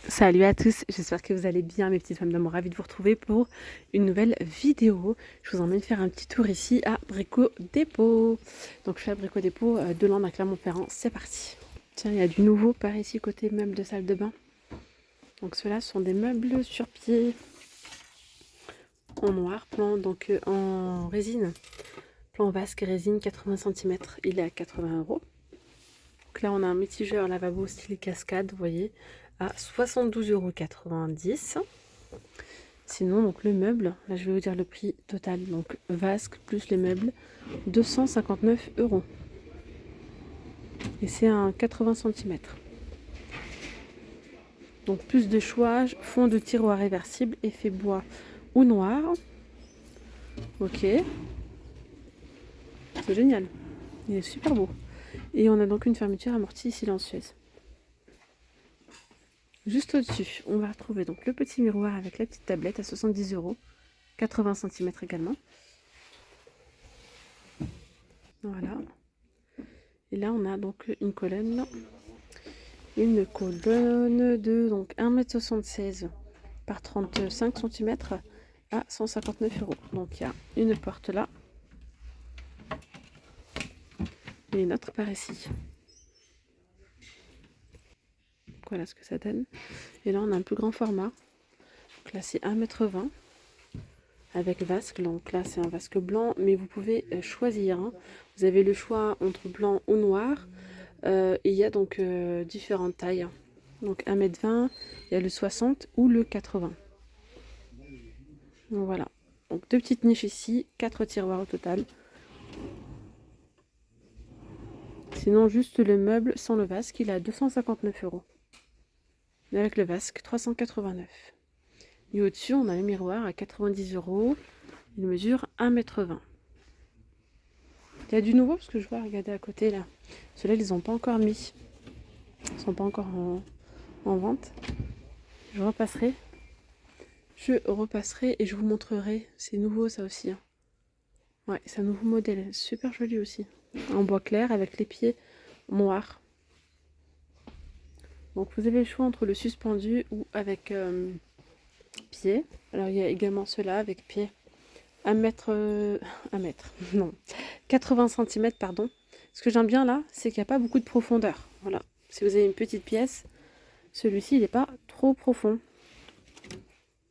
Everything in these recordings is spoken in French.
Salut à tous, j'espère que vous allez bien mes petites femmes d'amour, ravie de vous retrouver pour une nouvelle vidéo. Je vous emmène faire un petit tour ici à Brico Dépôt. Donc je suis à Brico Dépôt de Lande à Clermont-Ferrand, c'est parti. Tiens, il y a du nouveau par ici côté meubles de salle de bain. Donc ceux-là sont des meubles sur pied en noir, plan donc en résine, plan vasque résine 80 cm, il est à 80 €. Donc là on a un mitigeur lavabo style cascade, vous voyez, à 72,90 €. Sinon, donc le meuble, là je vais vous dire le prix total, donc vasque plus les meubles, 259 €. Et c'est un 80 cm. Donc plus de choix, fond de tiroir réversible, effet bois ou noir. Ok, c'est génial, il est super beau. Et on a donc une fermeture amortie silencieuse. Juste au-dessus, on va retrouver donc le petit miroir avec la petite tablette à 70 €, 80 cm également. Voilà. Et là, on a donc une colonne de donc 1,76 m par 35 cm à 159 €. Donc il y a une porte là et une autre par ici. Voilà ce que ça donne. Et là, on a un plus grand format. Donc là, c'est 1,20 m avec vasque. Donc là, c'est un vasque blanc, mais vous pouvez choisir. Hein. Vous avez le choix entre blanc ou noir. Et il y a donc différentes tailles. Donc 1,20 m, il y a le 60 ou le 80. Donc voilà. Donc deux petites niches ici, 4 tiroirs au total. Sinon, juste le meuble sans le vasque, il est à 259 €. Et avec le vasque, 389 €. Et au-dessus, on a le miroir à 90 €. Il mesure 1,20 m. Il y a du nouveau parce que je vois, regardez à côté là. Ceux-là, ils n'ont pas encore mis. Ils ne sont pas encore en vente. Je repasserai. Et je vous montrerai. C'est nouveau ça aussi. Hein. Ouais, c'est un nouveau modèle. Super joli aussi. En bois clair avec les pieds noirs. Donc vous avez le choix entre le suspendu ou avec pied. Alors il y a également ceux-là avec pied 1 mètre, non, 80 cm, pardon. Ce que j'aime bien là, c'est qu'il n'y a pas beaucoup de profondeur. Voilà, si vous avez une petite pièce, celui-ci il n'est pas trop profond.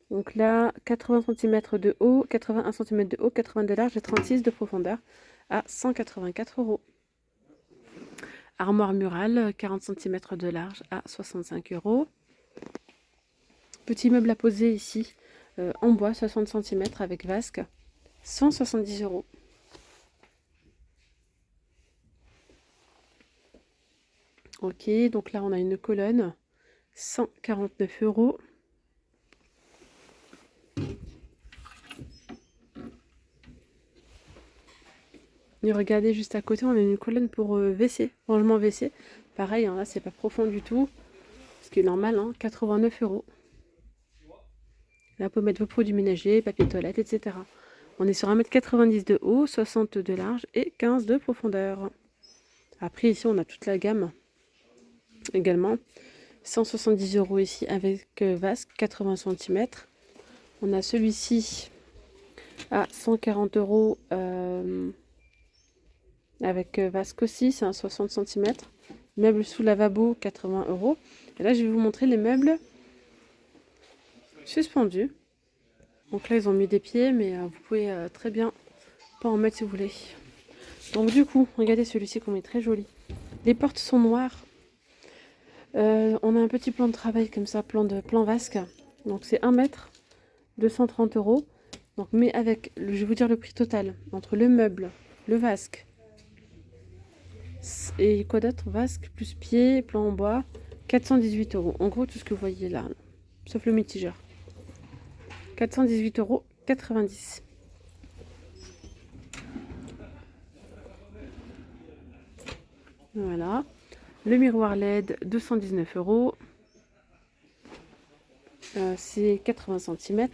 Donc là, 80 cm de haut, 81 cm de haut, 80 de large et 36 de profondeur à 184 €. Armoire murale, 40 cm de large à 65 €. Petit meuble à poser ici, en bois, 60 cm avec vasque, 170 €. Ok, donc là on a une colonne, 149 €. Et regardez juste à côté, on a une colonne pour WC, rangement WC. Pareil, hein, là c'est pas profond du tout, ce qui est normal, hein, 89 €. Là, vous pouvez mettre vos produits ménagers, papier de toilette, etc. On est sur 1,90 m de haut, 60 de large et 15 de profondeur. Après, ici, on a toute la gamme également. 170 € ici avec vasque, 80 cm. On a celui-ci à 140 € avec vasque aussi, c'est un 60 cm. Meuble sous lavabo, 80 €. Et là, je vais vous montrer les meubles suspendus. Donc là, ils ont mis des pieds, mais vous pouvez très bien pas en mettre si vous voulez. Donc du coup, regardez celui-ci comme il est très joli. Les portes sont noires. On a un petit plan de travail comme ça, plan vasque. Donc c'est 1 mètre, 230 €. Donc, mais avec, je vais vous dire le prix total, entre le meuble, le vasque, et quoi d'autre, vasque, plus pied, plan en bois, 418 €. En gros, tout ce que vous voyez là, sauf le mitigeur. 418,90 €. Voilà. Le miroir LED, 219 €. C'est 80 cm.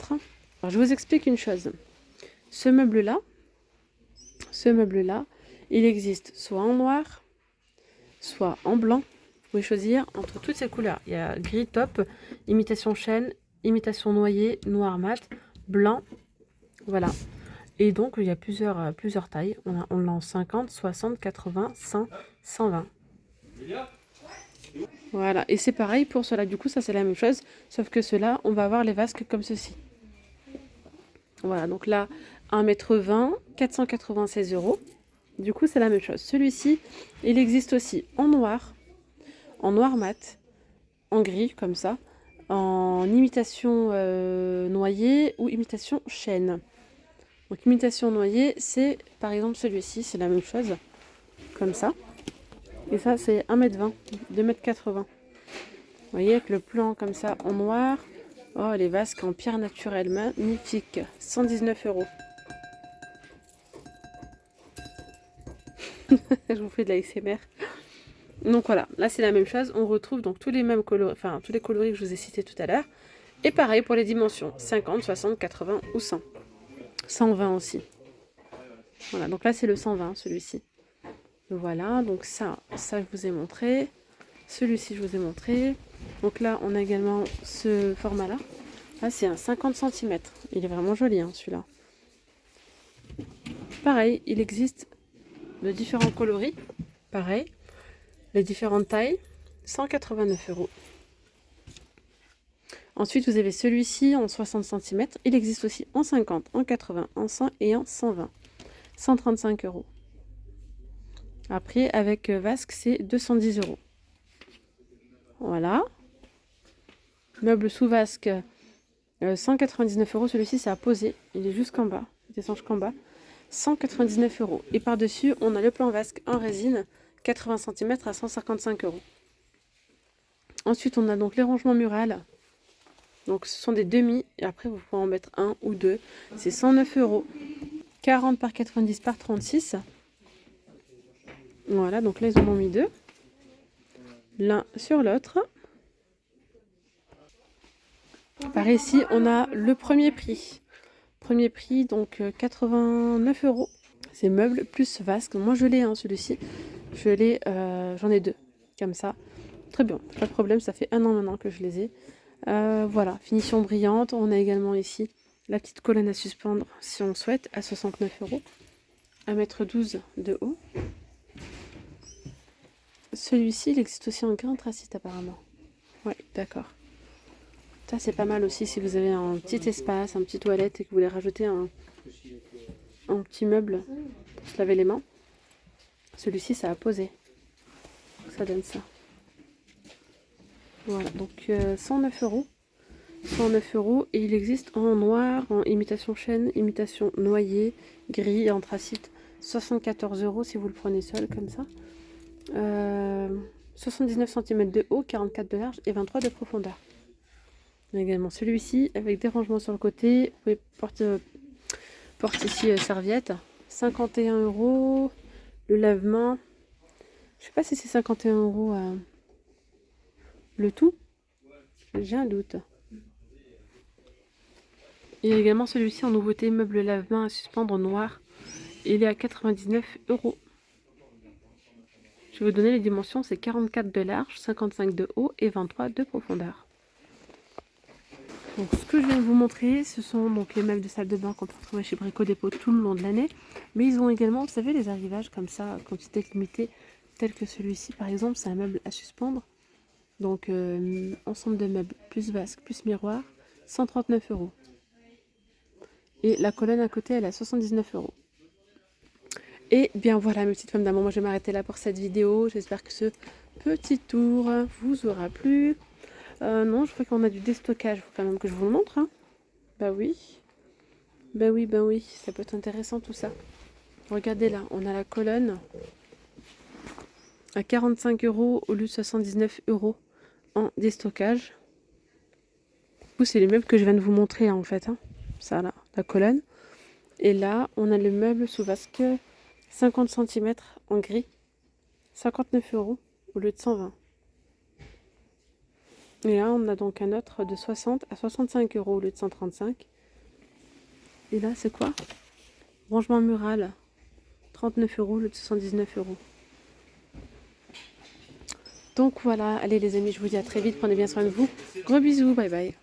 Alors, je vous explique une chose. Ce meuble-là, il existe soit en noir, soit en blanc. pouvez choisir entre toutes ces couleurs. Il y a gris top, imitation chêne, imitation noyer, noir mat, blanc. Voilà. Et donc, il y a plusieurs tailles. On l'a en 50, 60, 80, 100, 120. Voilà. Et c'est pareil pour cela. Du coup, ça, c'est la même chose. Sauf que ceux-là, on va avoir les vasques comme ceci. Voilà. Donc là, 1,20 m, 496 €. Du coup, c'est la même chose. Celui-ci, il existe aussi en noir mat, en gris, comme ça, en imitation noyer ou imitation chêne. Donc, imitation noyer, c'est par exemple celui-ci, c'est la même chose, comme ça. Et ça, c'est 1,20 m, 2,80 m. Vous voyez, avec le plan comme ça en noir. Oh, les vasques en pierre naturelle, magnifique. 119 €. Je vous fais de la ASMR. Donc voilà, là c'est la même chose. On retrouve donc tous les mêmes coloris, enfin tous les coloris que je vous ai cités tout à l'heure. Et pareil pour les dimensions, 50, 60, 80 ou 100. 120 aussi. Voilà, donc là c'est le 120, celui-ci. Voilà, donc ça je vous ai montré. Celui-ci je vous ai montré. Donc là on a également ce format-là. Là c'est un 50 cm. Il est vraiment joli hein, celui-là. Pareil, il existe de différents coloris. Pareil, les différentes tailles. 189 €. Ensuite, vous avez celui-ci en 60 cm. Il existe aussi en 50, en 80, en 100 et en 120. 135 €. Après, avec vasque, c'est 210 €. Voilà. Meuble sous vasque, 199 €. Celui-ci, c'est à poser. Il est jusqu'en bas. Il descend jusqu'en bas. 199 €. Et par-dessus, on a le plan vasque en résine, 80 cm à 155 €. Ensuite, on a donc les rangements murales. Donc, ce sont des demi. Et après, vous pouvez en mettre un ou deux. C'est 109 €. 40 par 90 par 36. Voilà, donc là, ils en ont mis deux. L'un sur l'autre. Par ici, on a le premier prix. Premier prix, donc 89 €. C'est meuble plus vasque. Moi, je l'ai, hein, celui-ci. J'en ai deux. Comme ça. Très bien, pas de problème. Ça fait 1 an maintenant que je les ai. Voilà, finition brillante. On a également ici la petite colonne à suspendre, si on le souhaite, à 69 €. 1,12 m de haut. Celui-ci, il existe aussi en grain anthracite apparemment. Ouais, d'accord. Ça, c'est pas mal aussi si vous avez un petit espace, un petit toilette et que vous voulez rajouter un petit meuble pour se laver les mains. Celui-ci, ça a posé. Ça donne ça. Voilà, donc 109 €. 109 € et il existe en noir, en imitation chêne, imitation noyer, gris et anthracite. 74 € si vous le prenez seul comme ça. 79 cm de haut, 44 de large et 23 de profondeur. Il y a également celui-ci avec des rangements sur le côté. Vous pouvez porter ici serviette. 51 €. Le lavement. Je sais pas si c'est 51 € le tout. J'ai un doute. Il y a également celui-ci en nouveauté, meuble lave-main à suspendre noir. Il est à 99 €. Je vais vous donner les dimensions, c'est 44 de large, 55 de haut et 23 de profondeur. Donc ce que je viens de vous montrer, ce sont donc les meubles de salle de bain qu'on peut retrouver chez Brico Dépôt tout le long de l'année. Mais ils ont également, vous savez, les arrivages comme ça, quantité limitée, tel que celui-ci par exemple, c'est un meuble à suspendre. Donc ensemble de meubles, plus vasque, plus miroir, 139 €. Et la colonne à côté, elle est à 79 €. Et bien voilà mes petites femmes d'amour, moi je vais m'arrêter là pour cette vidéo. J'espère que ce petit tour vous aura plu. Non, je crois qu'on a du déstockage, il faut quand même que je vous le montre. Hein. Bah oui. Bah oui, bah oui, ça peut être intéressant tout ça. Regardez là, on a la colonne à 45 € au lieu de 79 € en déstockage. C'est les meubles que je viens de vous montrer hein, en fait. Hein. Ça là, la colonne. Et là, on a le meuble sous vasque 50 cm en gris. 59 € au lieu de 120. Et là, on a donc un autre de 60 à 65 € au lieu de 135. Et là, c'est quoi? Rangement mural. 39 € au lieu de 79 €. Donc voilà, allez les amis, je vous dis à très vite, prenez bien soin de vous. Gros bisous, bye bye.